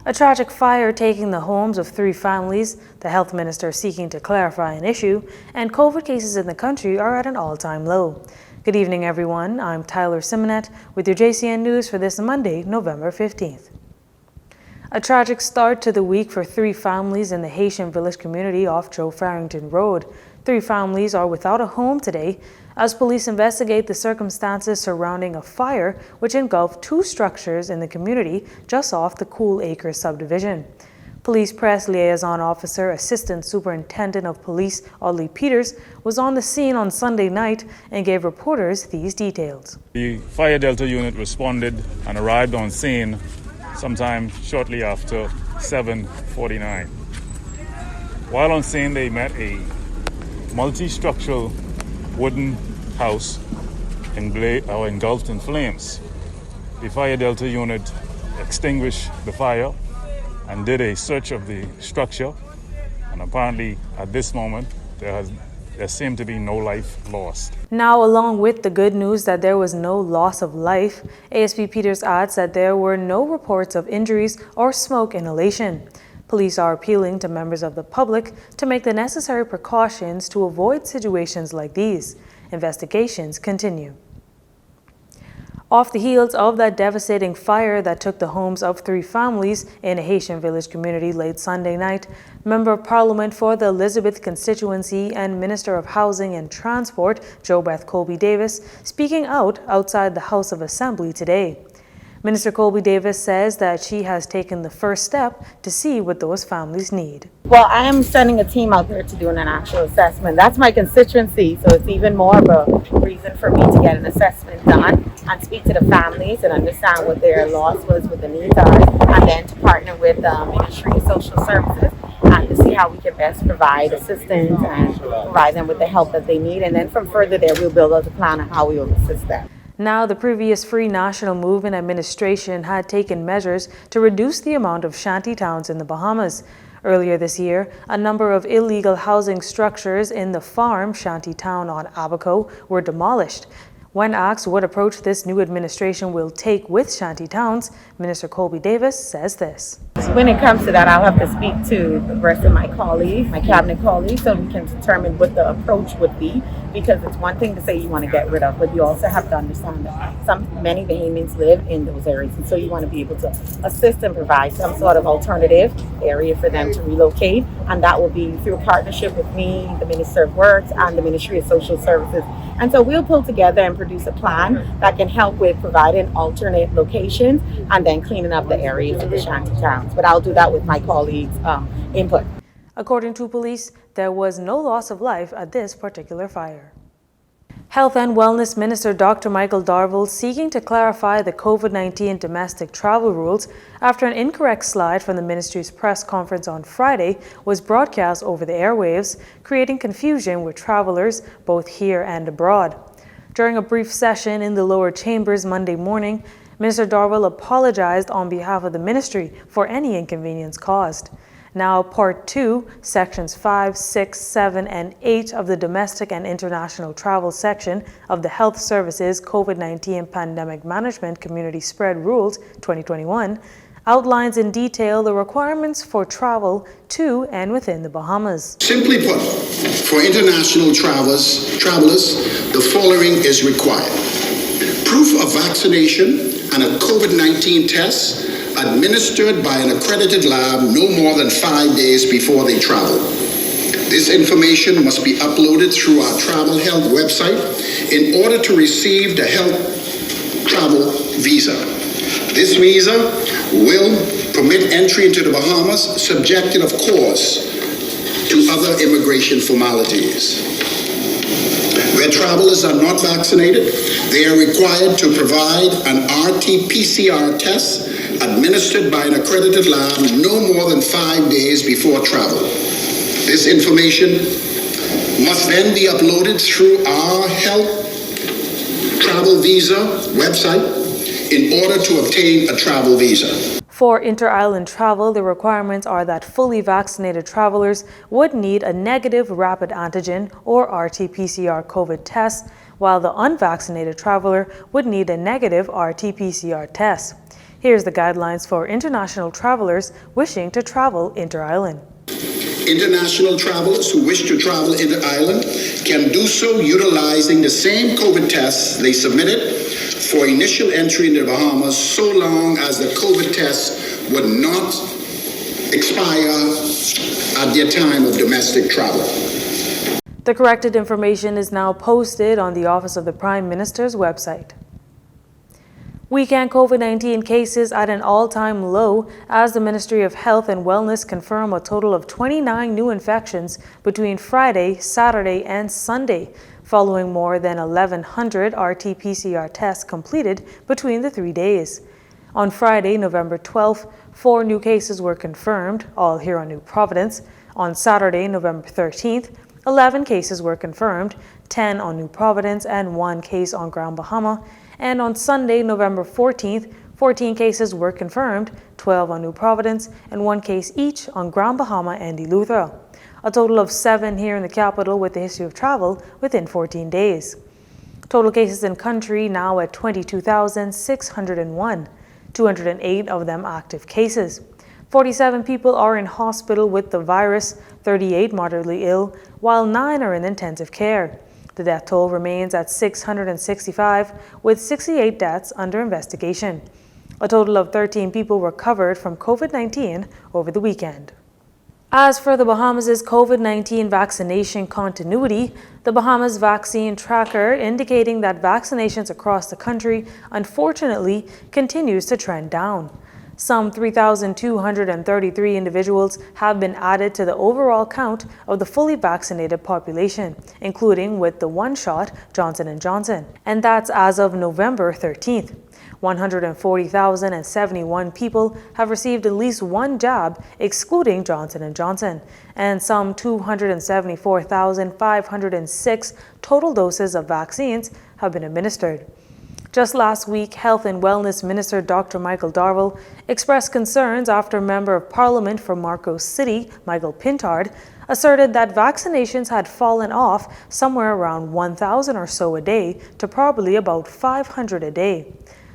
A tragic fire taking the homes of 3 families, the health minister seeking to clarify an issue, and COVID cases in the country are at an all-time low. Good evening, everyone. I'm Tyler Simonet with your Jcn News for this Monday, November 15th. A tragic start to the week for 3 families in the Haitian village community off Joe Farrington Road. 3 families are without a home today as police investigate the circumstances surrounding a fire which engulfed 2 structures in the community just off the Cool Acres subdivision. Police Press Liaison Officer Assistant Superintendent of Police Audley Peters was on the scene on Sunday night and gave reporters these details. The Fire Delta unit responded and arrived on scene sometime shortly after 7:49. While on scene, they met a multi-structural wooden house engulfed in flames. The Fire Delta unit extinguished the fire and did a search of the structure, and apparently at this moment there seemed to be no life lost. Now, along with the good news that there was no loss of life, ASP Peters adds that there were no reports of injuries or smoke inhalation. Police are appealing to members of the public to make the necessary precautions to avoid situations like these. Investigations continue. Off the heels of that devastating fire that took the homes of 3 families in a Haitian village community late Sunday night, Member of Parliament for the Elizabeth constituency and Minister of Housing and Transport, Jobeth Davis, speaking out outside the House of Assembly today. Minister Davis says that she has taken the first step to see what those families need. Well, I am sending a team out there to do an actual assessment. That's my constituency, so it's even more of a reason for me to get an assessment done and speak to the families and understand what their loss was, what the needs are, and then to partner with the Ministry of Social Services and to see how we can best provide assistance and provide them with the help that they need. And then from further there, we'll build out a plan on how we will assist them. Now, the previous Free National Movement administration had taken measures to reduce the amount of shanty towns in the Bahamas. Earlier this year, a number of illegal housing structures in the farm shanty town on Abaco were demolished. When asked what approach this new administration will take with shanty towns, Minister Davis says this. When it comes to that, I'll have to speak to the rest of my colleagues, my cabinet colleagues, so we can determine what the approach would be, because it's one thing to say you want to get rid of, but you also have to understand that many Bahamians live in those areas, and so you want to be able to assist and provide some sort of alternative area for them to relocate, and that will be through a partnership with me, the Minister of Works, and the Ministry of Social Services. And so we'll pull together and produce a plan that can help with providing alternate locations and then cleaning up the areas of the shanty towns. But I'll do that with my colleagues' input. According to police, there was no loss of life at this particular fire. Health and Wellness Minister Dr. Michael Darwell seeking to clarify the COVID-19 domestic travel rules after an incorrect slide from the ministry's press conference on Friday was broadcast over the airwaves, creating confusion with travelers both here and abroad. During a brief session in the lower chambers Monday morning, Minister Darwell apologized on behalf of the ministry for any inconvenience caused. Now, Part 2, Sections 5, 6, 7, and 8 of the Domestic and International Travel section of the Health Services COVID-19 Pandemic Management Community Spread Rules 2021 outlines in detail the requirements for travel to and within the Bahamas. Simply put, for international travelers, the following is required: proof of vaccination and a COVID-19 test administered by an accredited lab no more than 5 days before they travel. This information must be uploaded through our Travel Health website in order to receive the health travel visa. This visa will permit entry into the Bahamas, subjected, of course, to other immigration formalities. Where travelers are not vaccinated, they are required to provide an RT-PCR test administered by an accredited lab no more than 5 days before travel. This information must then be uploaded through our health travel visa website in order to obtain a travel visa. For inter-island travel, the requirements are that fully vaccinated travelers would need a negative rapid antigen or RT-PCR COVID test, while the unvaccinated traveler would need a negative RT-PCR test. Here's the guidelines for international travelers wishing to travel inter-island. International travelers who wish to travel inter-island can do so utilizing the same COVID tests they submitted for initial entry into the Bahamas, so long as the COVID test would not expire at their time of domestic travel. The corrected information is now posted on the Office of the Prime Minister's website. Weekend COVID-19 cases at an all-time low as the Ministry of Health and Wellness confirmed a total of 29 new infections between Friday, Saturday, and Sunday, following more than 1,100 RT-PCR tests completed between the 3 days. On Friday, November 12th, 4 new cases were confirmed, all here on New Providence. On Saturday, November 13th, 11 cases were confirmed, 10 on New Providence and 1 case on Grand Bahama. And on Sunday, November 14th, 14 cases were confirmed, 12 on New Providence and 1 case each on Grand Bahama and Eleuthera. A total of 7 here in the capital with a history of travel within 14 days. Total cases in country now at 22,601, 208 of them active cases. 47 people are in hospital with the virus, 38 moderately ill, while 9 are in intensive care. The death toll remains at 665, with 68 deaths under investigation. A total of 13 people recovered from COVID-19 over the weekend. As for the Bahamas' COVID-19 vaccination continuity, the Bahamas Vaccine Tracker indicating that vaccinations across the country unfortunately continues to trend down. Some 3,233 individuals have been added to the overall count of the fully vaccinated population, including with the one-shot Jcn Johnson, and that's as of November 13th. 140,071 people have received at least one jab, excluding Jcn Johnson, and some 274,506 total doses of vaccines have been administered. Just last week, Health and Wellness Minister Dr. Michael Darwell expressed concerns after Member of Parliament from Marcos City, Michael Pintard, asserted that vaccinations had fallen off somewhere around 1,000 or so a day to probably about 500 a day.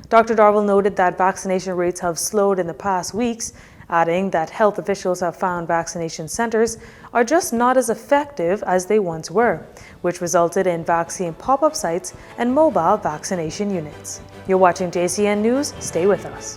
Dr. Darwell noted that vaccination rates have slowed in the past weeks, adding that health officials have found vaccination centers are just not as effective as they once were, which resulted in vaccine pop-up sites and mobile vaccination units. You're watching JCN News. Stay with us.